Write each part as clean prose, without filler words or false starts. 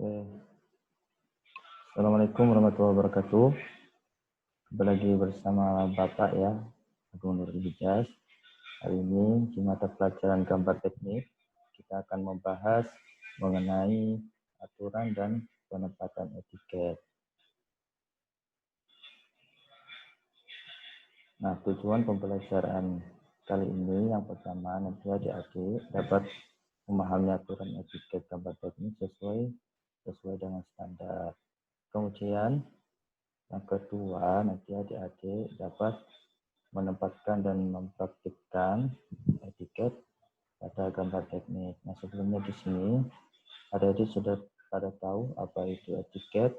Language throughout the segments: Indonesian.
Oke. Assalamualaikum warahmatullahi wabarakatuh. Kembali lagi bersama Bapak ya, Agung Nurul Hijaz. Hari ini di mata pelajaran gambar teknik, kita akan membahas mengenai aturan dan penempatan etiket. Nah, tujuan pembelajaran kali ini yang pertama, nanti adik-adik dapat memahami aturan etiket gambar teknik sesuai dengan standar. Kemudian yang kedua, nanti adik-adik dapat menempatkan dan mempraktikkan etiket pada gambar teknik. Nah, sebelumnya di sini adik-adik sudah pada tahu apa itu etiket?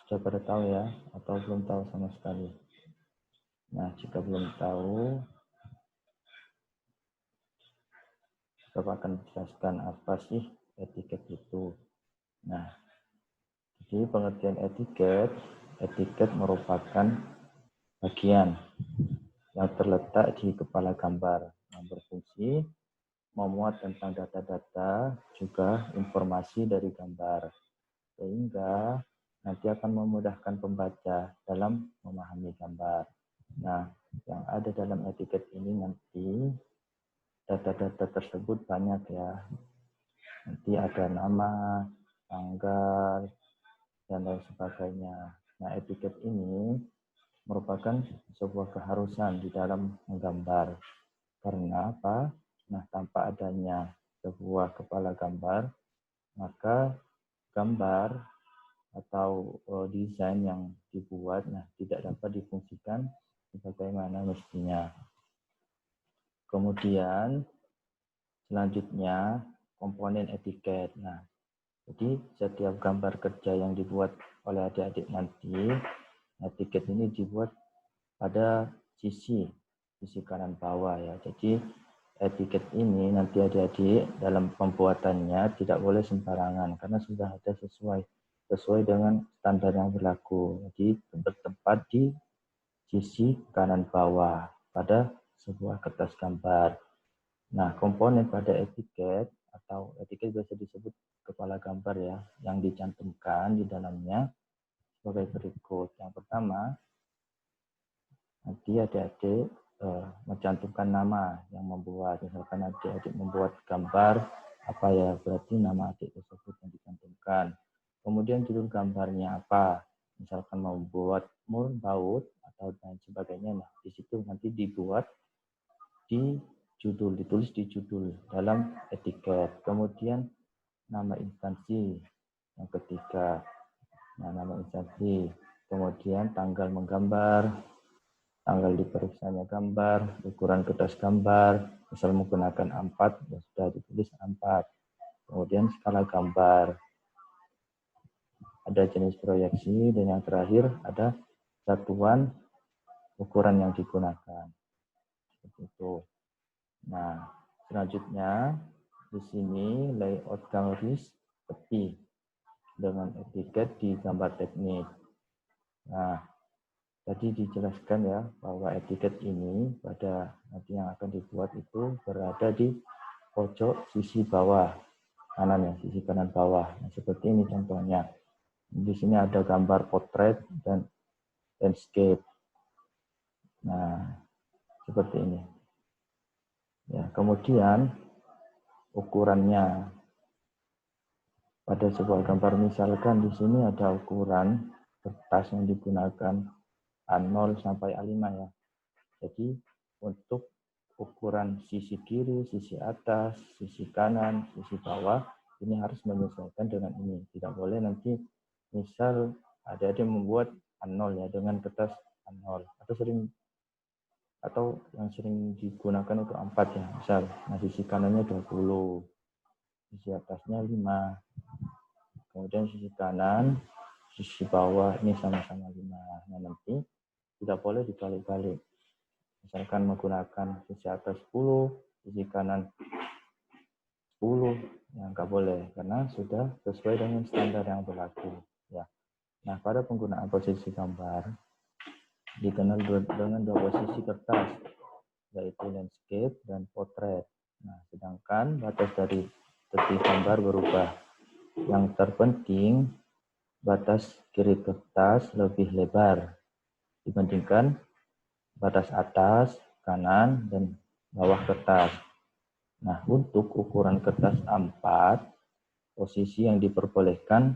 Sudah pada tahu ya? Atau belum tahu sama sekali? Nah, jika belum tahu, Bapak akan jelaskan apa sih etiket itu. Nah, jadi pengertian etiket merupakan bagian yang terletak di kepala gambar yang berfungsi memuat tentang data-data juga informasi dari gambar, sehingga nanti akan memudahkan pembaca dalam memahami gambar. Nah, yang ada dalam etiket ini nanti data-data tersebut banyak ya. Nanti ada nama, tanggal, dan lain sebagainya. Nah, etiket ini merupakan sebuah keharusan di dalam menggambar. Karena apa? Nah, tanpa adanya sebuah kepala gambar, maka gambar atau desain yang dibuat tidak dapat difungsikan sebagaimana mestinya. Kemudian selanjutnya komponen etiket. Nah, jadi setiap gambar kerja yang dibuat oleh adik-adik nanti, etiket ini dibuat pada sisi kanan bawah ya. Jadi etiket ini nanti adik-adik dalam pembuatannya tidak boleh sembarangan karena sudah ada sesuai dengan standar yang berlaku. Jadi bertempat di sisi kanan bawah pada sebuah kertas gambar. Nah, komponen pada etiket atau etiket biasa disebut kepala gambar ya, yang dicantumkan di dalamnya sebagai berikut. Yang pertama, nanti adik-adik mencantumkan nama yang membuat. Misalkan adik-adik membuat gambar, apa ya, berarti nama adik tersebut yang dicantumkan. Kemudian judul gambarnya apa? Misalkan membuat mur, baut, atau lain sebagainya. Nah, di situ nanti dibuat di judul, ditulis di judul dalam etiket. Kemudian nama instansi yang ketiga. Nah, nama instansi. Kemudian tanggal menggambar, tanggal diperiksanya gambar, ukuran kertas gambar, misal menggunakan A4, ya sudah ditulis A4. Kemudian skala gambar, ada jenis proyeksi, dan yang terakhir ada satuan ukuran yang digunakan. Seperti itu. Nah, selanjutnya di sini layout garis tepi dengan etiket di gambar teknik. Nah, tadi dijelaskan ya bahwa etiket ini pada nanti yang akan dibuat itu berada di pojok sisi bawah kanan ya, sisi kanan bawah. Nah, seperti ini contohnya. Di sini ada gambar potret dan landscape. Nah, seperti ini. Ya, kemudian ukurannya pada sebuah gambar, misalkan di sini ada ukuran kertas yang digunakan A0 sampai A5 ya. Jadi untuk ukuran sisi kiri, sisi atas, sisi kanan, sisi bawah ini harus menyesuaikan dengan ini. Tidak boleh nanti misal ada yang membuat A0 ya dengan kertas A0 atau yang sering digunakan untuk A4 ya. Misal, nah sisi kanannya 20, sisi atasnya 5. Kemudian sisi kanan, sisi bawah ini sama-sama 5. Nah, nanti tidak boleh dibalik-balik. Misalkan menggunakan sisi atas 10, sisi kanan 10, ya nggak boleh karena sudah sesuai dengan standar yang berlaku. Ya. Nah, pada penggunaan posisi gambar dikenal dengan dua posisi kertas, yaitu landscape dan potret. Nah, sedangkan batas dari tepi gambar berubah. Yang terpenting, batas kiri kertas lebih lebar dibandingkan batas atas, kanan, dan bawah kertas. Nah, untuk ukuran kertas A4, posisi yang diperbolehkan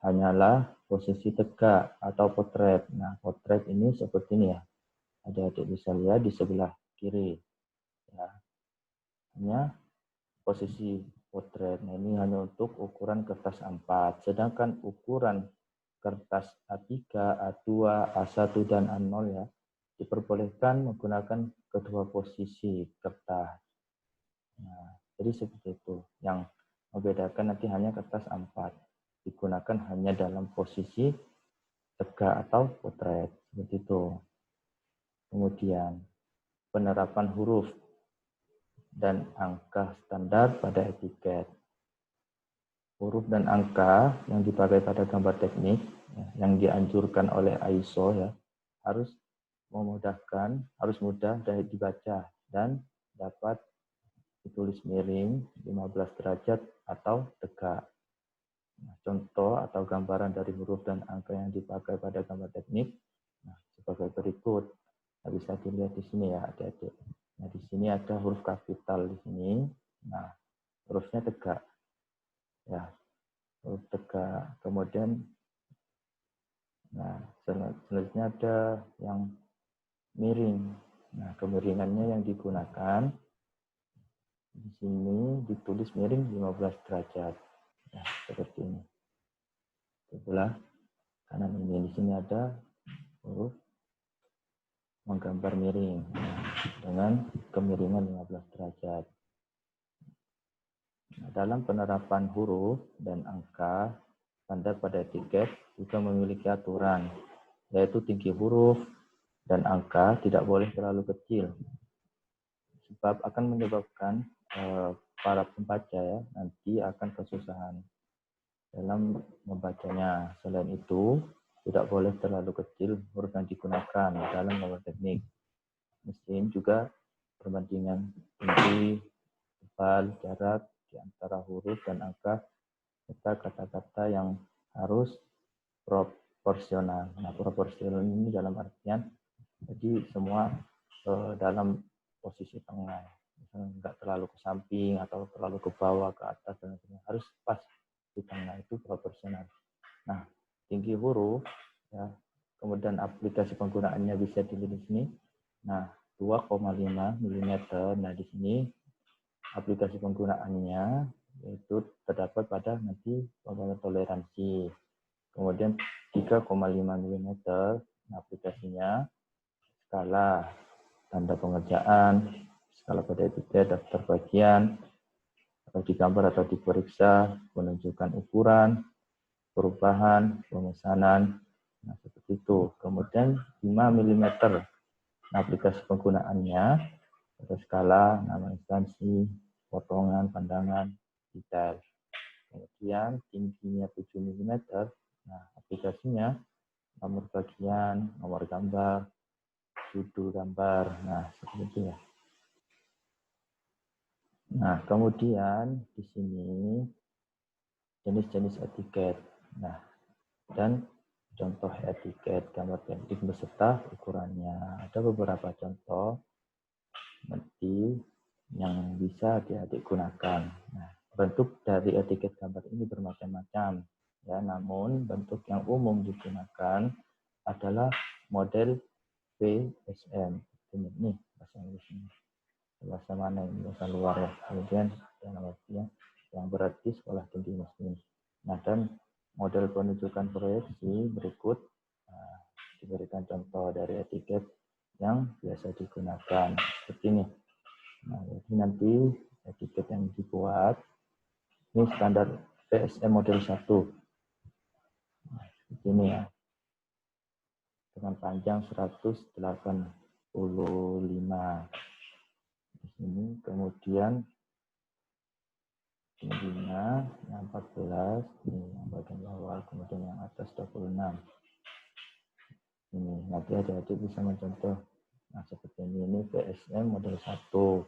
hanyalah posisi tegak atau potret. Nah, potret ini seperti ini ya. Adik-adik bisa lihat di sebelah kiri. Ya. Hanya posisi potret. Nah, ini hanya untuk ukuran kertas A4. Sedangkan ukuran kertas A3, A2, A1, dan A0 ya, diperbolehkan menggunakan kedua posisi kertas. Nah, jadi seperti itu. Yang membedakan nanti hanya kertas A4. Digunakan hanya dalam posisi tegak atau potret. Seperti itu. Kemudian, penerapan huruf dan angka standar pada etiket. Huruf dan angka yang dipakai pada gambar teknik yang dianjurkan oleh ISO ya harus memudahkan, harus mudah dibaca dan dapat ditulis miring 15 derajat atau tegak. Nah, contoh atau gambaran dari huruf dan angka yang dipakai pada gambar teknik sebagai berikut. Nah, bisa dilihat di sini ya adik-adik. Nah, di sini ada huruf kapital di sini. Nah, hurufnya tegak. Ya, huruf tegak. Kemudian, nah, selanjutnya ada yang miring. Nah, kemiringannya yang digunakan di sini ditulis miring 15 derajat. Nah, seperti ini. Sebelah kanan ini di sini ada huruf menggambar miring dengan kemiringan 15 derajat. Nah, dalam penerapan huruf dan angka, standar pada etiket juga memiliki aturan, yaitu tinggi huruf dan angka tidak boleh terlalu kecil, sebab akan menyebabkan para pembaca ya nanti akan kesusahan dalam membacanya. Selain itu, tidak boleh terlalu kecil huruf yang digunakan dalam gambar teknik. Mesin juga perbandingan tinggi, tebal, jarak di antara huruf dan angka, serta kata-kata yang harus proporsional. Nah, proporsional ini dalam artian, jadi semua dalam posisi tengah. Misalnya nggak terlalu ke samping atau terlalu ke bawah, ke atas, dan sebagainya. Harus pas di tengah, itu proporsional. Nah, tinggi huruf, ya, kemudian aplikasi penggunaannya bisa dilihat di sini. Nah, 2,5 mm. Nah, di sini aplikasi penggunaannya itu terdapat pada nanti penggunaan toleransi. Kemudian 3,5 mm aplikasinya skala, tanda pengerjaan, skala pada etiket, daftar bagian, atau digambar atau diperiksa, penunjukan ukuran, perubahan, pemesanan, nah seperti itu. Kemudian 5 mm aplikasi penggunaannya, ada skala, nama instansi, potongan, pandangan, detail. Kemudian tingginya 7 mm, nah aplikasinya nomor bagian, nomor gambar, judul gambar, nah seperti itu ya. Nah kemudian di sini jenis-jenis etiket, nah dan contoh etiket gambar teknik beserta ukurannya. Ada beberapa contoh nanti yang bisa adik-adik gunakan. Nah, bentuk dari etiket gambar ini bermacam-macam, ya. Namun bentuk yang umum digunakan adalah model VSM. Ini bahasa Inggrisnya. Bahasa mana ini? Bahasa luar ya. Kemudian yang berarti sekolah tinggi muslim. Nah, dan model penunjukan proyeksi berikut diberikan contoh dari etiket yang biasa digunakan seperti ini. Nah, jadi nanti etiket yang dibuat ini standar PSM model 1. Nah, seperti ini ya. Dengan panjang 185. Di sini kemudian tingginya yang 14, ini yang bagian bawah, kemudian yang atas 26. Ini nanti adik-adik bisa mencontoh. Nah, seperti ini PSM model 1.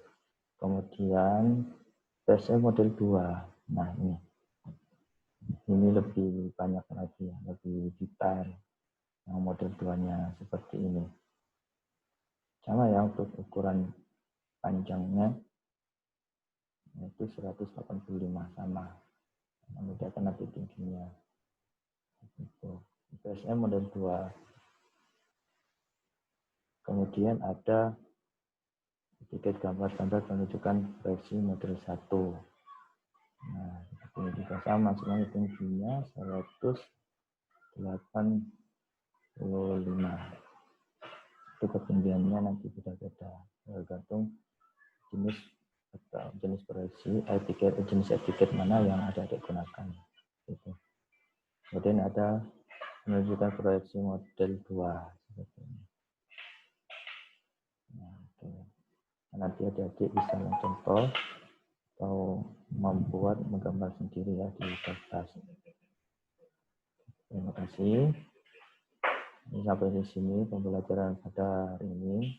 Kemudian PSM model 2. Nah, ini lebih banyak lagi, lebih detail. Yang model 2-nya seperti ini. Sama ya untuk ukuran panjangnya, itu 185 sama. Membedakan nanti tingginya. Itu. PSM model 2. Kemudian ada etiket gambar-gambar menunjukkan proyeksi model 1. Nah, ini juga sama, semuanya tingginya 185. Itu ketinggiannya nanti beda-beda, tergantung jenis atau jenis proyeksi jenis etiket mana yang ada digunakan. Gitu. Kemudian ada menunjukkan proyeksi model 2 seperti ini. Nah, nanti adik-adik bisa mencontoh atau menggambar sendiri ya di kertas. Terima kasih. Sampai di sini pembelajaran pada hari ini.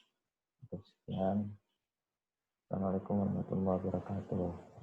Sekian. Assalamualaikum warahmatullahi wabarakatuh.